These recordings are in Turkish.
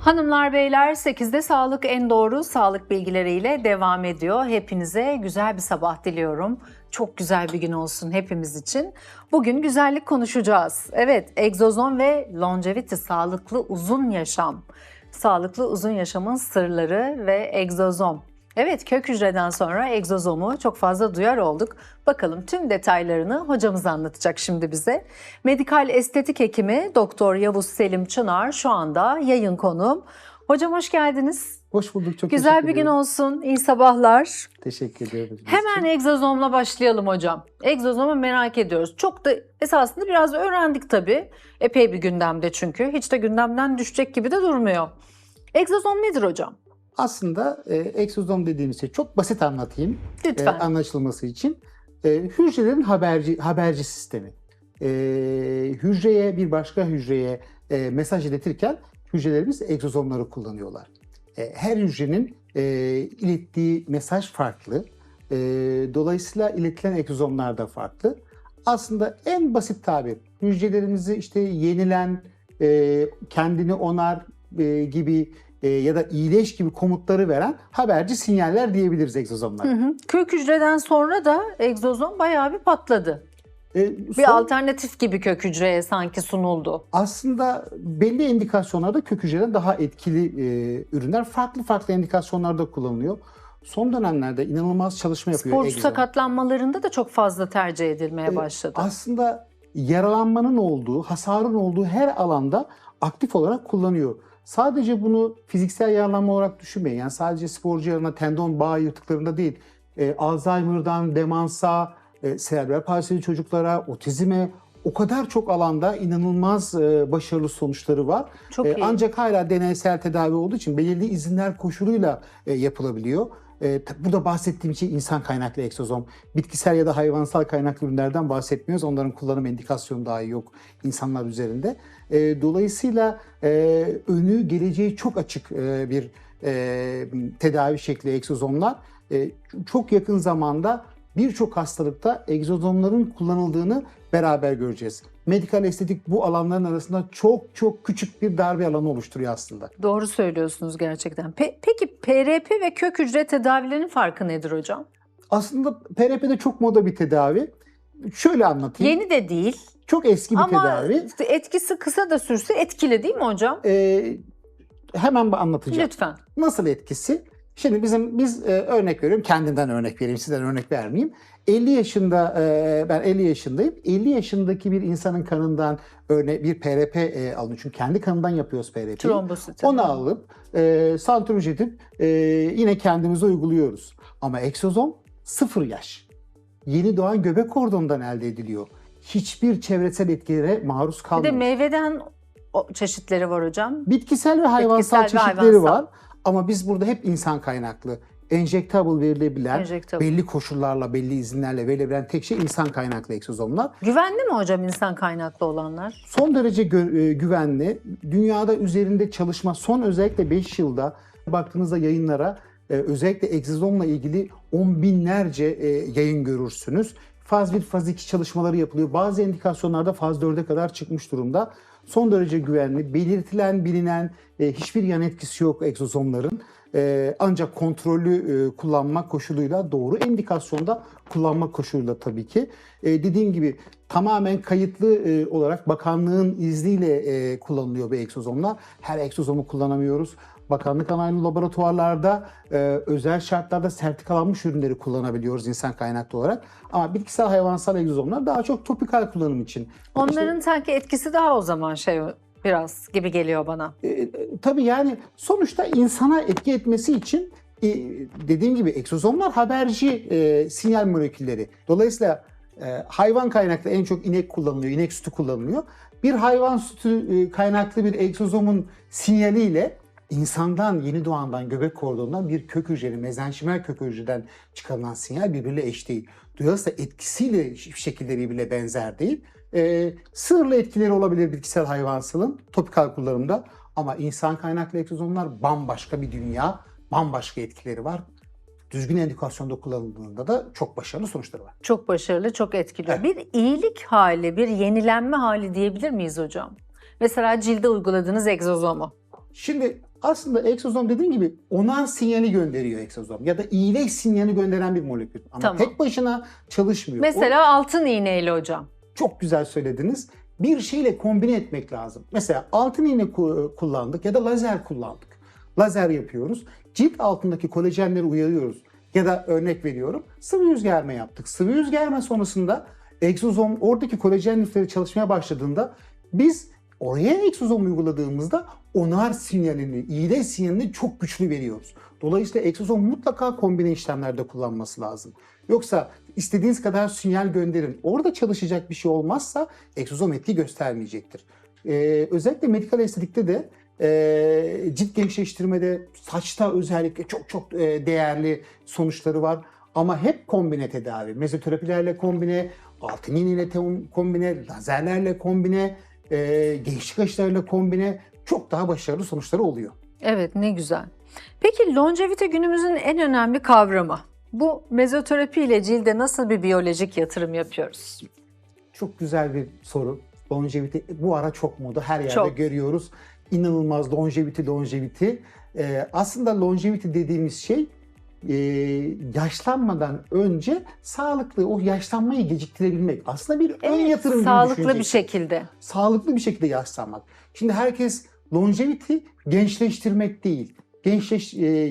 Hanımlar beyler 8'de sağlık en doğru sağlık bilgileriyle devam ediyor. Hepinize güzel bir sabah diliyorum. Çok güzel bir gün olsun hepimiz için. Bugün güzellik konuşacağız. Evet, egzozom ve longevity, sağlıklı uzun yaşam. Sağlıklı uzun yaşamın sırları ve egzozom. Evet, kök hücreden sonra egzozomu çok fazla duyar olduk. Bakalım tüm detaylarını hocamız anlatacak şimdi bize. Medikal estetik hekimi Doktor Yavuz Selim Çınar şu anda yayın konuğum. Hocam hoş geldiniz. Hoş bulduk. Çok Güzel teşekkür bir gün ederim. olsun. İyi sabahlar. Teşekkür ediyoruz. Hemen egzozomla başlayalım hocam. Egzozomu merak ediyoruz. Çok da esasında biraz öğrendik tabii. Epey bir gündemde çünkü. Hiç de gündemden düşecek gibi de durmuyor. Egzozom nedir hocam? Aslında egzozom dediğimiz şey çok basit anlatayım. Lütfen. Anlaşılması için. Hücrelerin haberci sistemi. Hücreye bir başka hücreye mesaj iletirken hücrelerimiz egzozomları kullanıyorlar. Her hücrenin ilettiği mesaj farklı. Dolayısıyla iletilen egzozomlar da farklı. Aslında en basit tabir, hücrelerimizi işte yenilen, kendini onar gibi ya da iyileş gibi komutları veren haberci sinyaller diyebiliriz egzozomlara. Kök hücreden sonra da egzozom bayağı bir patladı. Bir alternatif gibi kök hücreye sanki sunuldu. Aslında belli indikasyonlarda kök hücreden daha etkili ürünler farklı indikasyonlarda kullanılıyor. Son dönemlerde inanılmaz çalışma yapıyor Sporcu egzozom. sakatlanmalarında da çok fazla tercih edilmeye başladı. Aslında yaralanmanın olduğu, hasarın olduğu her alanda aktif olarak kullanıyor. Sadece bunu fiziksel yaralanma olarak düşünmeyin. Yani sadece sporcu yaralama, tendon bağ yırtıklarında değil. Alzheimer'dan demansa, serebral palsili çocuklara, otizme o kadar çok alanda inanılmaz başarılı sonuçları var. Çok iyi. Ancak hala deneysel tedavi olduğu için belirli izinler koşuluyla yapılabiliyor. Burada bahsettiğim şey insan kaynaklı egzozom. Bitkisel ya da hayvansal kaynaklı ürünlerden bahsetmiyoruz. Onların kullanım indikasyonu dahi yok insanlar üzerinde. Dolayısıyla önü, geleceği çok açık bir tedavi şekli egzozomlar. Çok yakın zamanda birçok hastalıkta egzozomların kullanıldığını beraber göreceğiz. Medikal estetik bu alanların arasında çok küçük bir darbe alanı oluşturuyor aslında. Doğru söylüyorsunuz gerçekten. Peki PRP ve kök hücre tedavilerinin farkı nedir hocam? Aslında PRP de çok moda bir tedavi. Şöyle anlatayım. Yeni de değil. Çok eski bir Ama tedavi. etkisi kısa da sürse etkili değil mi hocam? Hemen anlatacağım. Lütfen. Nasıl etkisi? Şimdi biz örnek veriyorum. Kendimden örnek vereyim. Sizden örnek vermeyeyim. 50 yaşında ben 50 yaşındayım. 50 yaşındaki bir insanın kanından bir PRP alınıyor. Çünkü kendi kanından yapıyoruz PRP'yi. Trombosit. Onu alıp santrifüj edip yine kendimize uyguluyoruz. Ama egzozom 0 yaş. Yeni doğan göbek kordonundan elde ediliyor. Hiçbir çevresel etkilere maruz Bir kalmıyor. de meyveden çeşitleri var hocam. Bitkisel ve hayvansal Bitkisel ve çeşitleri hayvansal. var. Ama biz burada hep insan kaynaklı, enjektable verilebilen, Injectable. belli koşullarla, belli izinlerle verilebilen tek şey insan kaynaklı egzozomlar. Güvenli mi hocam insan kaynaklı olanlar? Son derece güvenli. Dünyada üzerinde çalışma son özellikle 5 yılda baktığınızda yayınlara özellikle egzozomla ilgili on binlerce yayın görürsünüz. Faz 1, faz 2 çalışmaları yapılıyor. Bazı indikasyonlarda faz 4'e kadar çıkmış durumda. Son derece güvenli, belirtilen, bilinen hiçbir yan etkisi yok egzozomların. Ancak kontrollü kullanma koşuluyla, doğru indikasyonda kullanma koşuluyla tabii ki. Dediğim gibi tamamen kayıtlı olarak bakanlığın izniyle kullanılıyor bu egzozomlar. Her egzozomu kullanamıyoruz. Bakanlık onaylı laboratuvarlarda özel şartlarda sertifikalanmış ürünleri kullanabiliyoruz insan kaynaklı olarak. Ama bitkisel hayvansal egzozomlar daha çok topikal kullanım için. Onların sanki etkisi daha o zaman biraz gibi geliyor bana. Tabii yani sonuçta insana etki etmesi için dediğim gibi egzozomlar haberci sinyal molekülleri. Dolayısıyla hayvan kaynaklı en çok inek kullanılıyor, inek sütü kullanılıyor. Bir hayvan sütü kaynaklı bir egzozomun sinyaliyle insandan, yeni doğandan, göbek kordonundan bir kök hücreli, mezenşimel kök hücreden çıkarılan sinyal birbiriyle eş değil. Dolayısıyla etkisiyle hiçbir şekilde birbirine benzer değil. Sınırlı etkileri olabilir bitkisel hayvansalın topikal kullanımda ama insan kaynaklı egzozomlar bambaşka bir dünya, bambaşka etkileri var. Düzgün indikasyonda kullanıldığında da çok başarılı sonuçları var. Çok başarılı, çok etkili. Evet. Bir iyilik hali, bir yenilenme hali diyebilir miyiz hocam? Mesela cilde uyguladığınız egzozomu. Şimdi Aslında egzozom dediğim gibi onar sinyali gönderiyor egzozom ya da iyileş sinyali gönderen bir molekül. Ama Tamam. tek başına çalışmıyor. Mesela altın iğneyle hocam. Çok güzel söylediniz. Bir şeyle kombine etmek lazım. Mesela altın iğne kullandık ya da lazer kullandık. Lazer yapıyoruz. Cilt altındaki kolajenleri uyarıyoruz. Ya da örnek veriyorum, sıvı yüz germe yaptık. Sıvı yüz germe sonrasında egzozom oradaki kolajen lifleri çalışmaya başladığında biz oraya egzozom uyguladığımızda onar sinyalini, iyileş sinyalini çok güçlü veriyoruz. Dolayısıyla egzozom mutlaka kombine işlemlerde kullanması lazım. Yoksa istediğiniz kadar sinyal gönderin. Orada çalışacak bir şey olmazsa egzozom etki göstermeyecektir. Özellikle medikal estetikte de cilt gençleştirmede, saçta özellikle çok değerli sonuçları var. Ama hep kombine tedavi. Mezoterapilerle kombine, altın iğneyle kombine, lazerlerle kombine, gençlik aşılarıyla kombine çok daha başarılı sonuçları oluyor. Evet, ne güzel. Peki longevite günümüzün en önemli kavramı. Bu mezoterapi ile cilde nasıl bir biyolojik yatırım yapıyoruz? Çok güzel bir soru. Longevity bu ara çok moda. Her yerde Çok. görüyoruz. İnanılmaz longevity. Aslında longevity dediğimiz şey yaşlanmadan önce sağlıklı, o yaşlanmayı geciktirebilmek. Aslında bir ön yatırım gibi sağlıklı bir düşüneceksin. şekilde. Sağlıklı bir şekilde yaşlanmak. Şimdi herkes longevity gençleştirmek değil.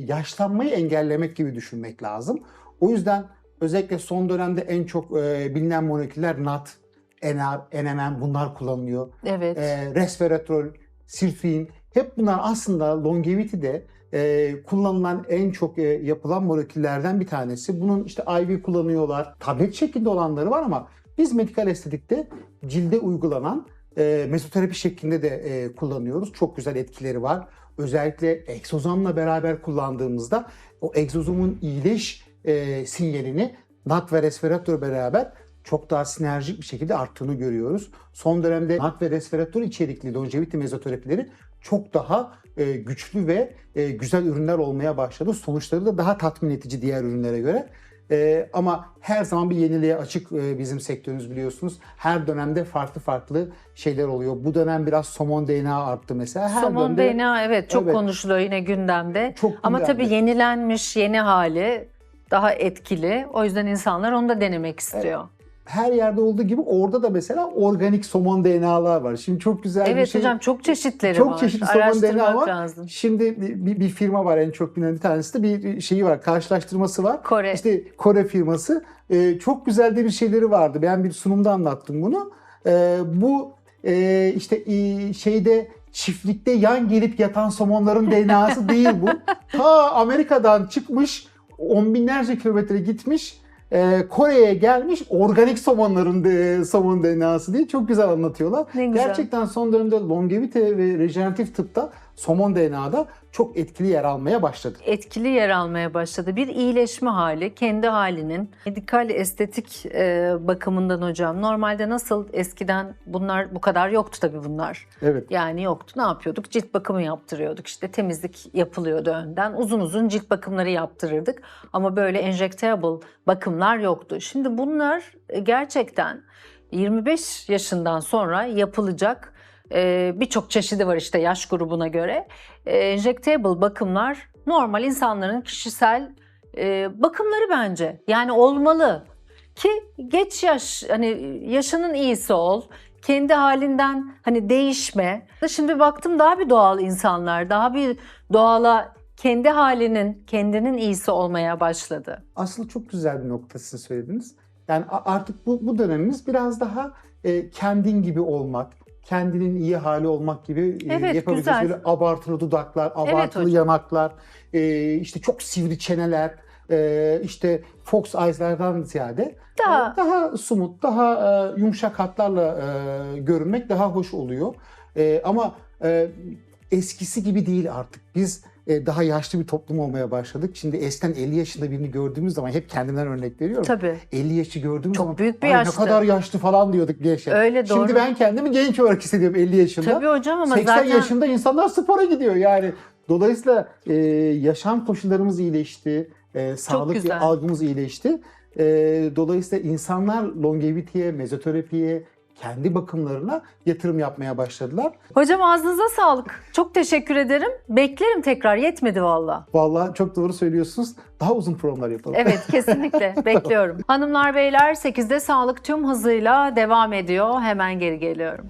Yaşlanmayı engellemek gibi düşünmek lazım. O yüzden özellikle son dönemde en çok bilinen moleküller NAD, NR, NMN bunlar kullanılıyor. Evet. Resveratrol, sirfin hep bunlar aslında longevity'de kullanılan en çok yapılan moleküllerden bir tanesi. Bunun işte IV kullanıyorlar. Tablet şeklinde olanları var ama biz medikal estetikte cilde uygulanan mezoterapi şeklinde de kullanıyoruz. Çok güzel etkileri var. Özellikle egzozomla beraber kullandığımızda o egzozomun iyileş sinyalini NAD ve resveratrol beraber çok daha sinerjik bir şekilde arttığını görüyoruz. Son dönemde NAD ve resveratrol içerikli longevity mezoterapileri çok daha güçlü ve güzel ürünler olmaya başladı. Sonuçları da daha tatmin edici diğer ürünlere göre. Ama her zaman bir yeniliğe açık bizim sektörümüz biliyorsunuz. Her dönemde farklı şeyler oluyor. Bu dönem biraz somon DNA arttı mesela. Somon DNA evet çok Evet. konuşuluyor yine gündemde. Çok Ama gündemde. tabii yenilenmiş yeni hali daha etkili. O yüzden insanlar onu da denemek istiyor. Her yerde olduğu gibi orada da mesela organik somon DNA'lar var. Şimdi çok güzel bir Evet şey. hocam çok çeşitleri Çok var. çeşitli somon Araştırmak DNA var. lazım. Şimdi bir firma var en çok bilinen bir tanesi de bir şeyi var. Karşılaştırması var. Kore. İşte Kore firması. Çok güzel de bir şeyleri vardı. Ben bir sunumda anlattım bunu. Bu işte şeyde çiftlikte yan gelip yatan somonların DNA'sı değil bu. Ta Amerika'dan çıkmış, on binlerce kilometre gitmiş, Kore'ye gelmiş organik somon DNA'sı diye çok güzel anlatıyorlar. Ne güzel. Gerçekten son dönemde longevity ve rejeneratif tıpta somon DNA'da çok etkili yer almaya başladı. Etkili yer almaya başladı. Bir iyileşme hali, kendi halinin medikal estetik bakımından hocam. Normalde nasıl eskiden bunlar bu kadar yoktu tabii bunlar. Evet. Yani yoktu. Ne yapıyorduk? Cilt bakımı yaptırıyorduk. İşte temizlik yapılıyordu önden. Uzun cilt bakımları yaptırırdık. Ama böyle injectable bakımlar yoktu. Şimdi bunlar gerçekten 25 yaşından sonra yapılacak birçok çeşidi var işte yaş grubuna göre. Injectable bakımlar normal insanların kişisel bakımları bence. Yani olmalı ki geç yaş hani yaşının iyisi ol. Kendi halinden hani değişme. Şimdi baktım daha bir doğal insanlar, daha bir doğala kendi halinin, kendinin iyisi olmaya başladı. Aslında çok güzel bir noktasını söylediniz. Yani artık bu dönemimiz biraz daha kendin gibi olmak, kendinin iyi hali olmak gibi Evet, yapabileceğiz. güzel. Böyle abartılı dudaklar, abartılı hocam. yanaklar, işte çok sivri çeneler, işte fox eyes'lardan ziyade daha smooth, daha yumuşak hatlarla görünmek daha hoş oluyor. Ama eskisi gibi değil artık. Biz daha yaşlı bir toplum olmaya başladık. Şimdi eskiden 50 yaşında birini gördüğümüz zaman hep kendimden örnek veriyorum. Tabii. 50 yaşı gördüğümüz Çok zaman büyük bir "Ay, yaştı." ne kadar yaşlı falan diyorduk gençler. Öyle, doğru. Şimdi ben kendimi genç olarak hissediyorum 50 yaşında. Tabii hocam ama 80 zaten yaşında insanlar spora gidiyor yani. Dolayısıyla yaşam koşullarımız iyileşti. Sağlık güzel. algımız iyileşti. Dolayısıyla insanlar longevity'ye, mezoterapiye, kendi bakımlarına yatırım yapmaya başladılar. Hocam ağzınıza sağlık. Çok teşekkür ederim. Beklerim tekrar. Yetmedi valla. Vallahi çok doğru söylüyorsunuz. Daha uzun programlar yapalım. Evet, kesinlikle bekliyorum. Hanımlar beyler 8'de sağlık tüm hızıyla devam ediyor. Hemen geri geliyorum.